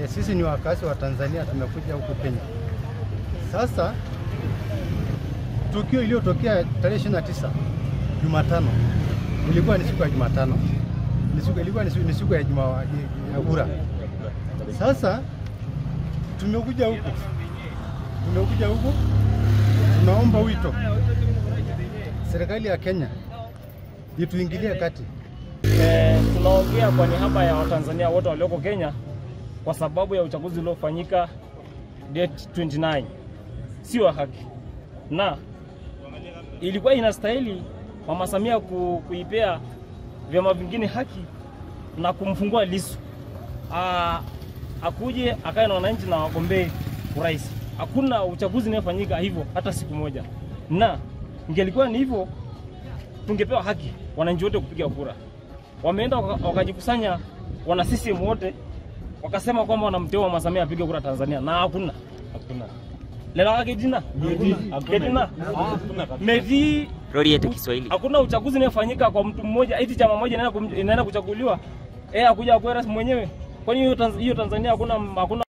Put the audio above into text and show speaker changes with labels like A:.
A: Sisi ni wakazi wa Tanzania, tumekuja huku Kenya. Sasa tukio iliyotokea tarehe 29 Jumatano ilikuwa ni siku ya Jumatano. Ilikuwa ni siku ya kura. Sasa tumekuja huku. Tunaomba wito serikali ya Kenya ituingilie kati.
B: Tunaongea kwa niaba ya Watanzania wote walioko Kenya kwa sababu ya uchaguzi uliofanyika date 29 si wa haki, na ilikuwa inastahili Mama Samia kuipea vyama vingine haki na kumfungua Lissu akuje akae na wananchi na wagombee urais. Hakuna uchaguzi unaofanyika hivyo hata siku moja, na ingelikuwa ni hivyo tungepewa haki wananchi wote kupiga kura. Wameenda wakajikusanya wana CCM wote wakasema kwamba wanamteua Mama Samia apige kura Tanzania, na hakuna. Leo akidina medi
C: Rodi yetu Kiswahili.
B: Hakuna uchaguzi unaofanyika kwa mtu mmoja, eti chama moja inaenda kuchaguliwa akuja kwa rais mwenyewe. Kwani hiyo Tanzania hakuna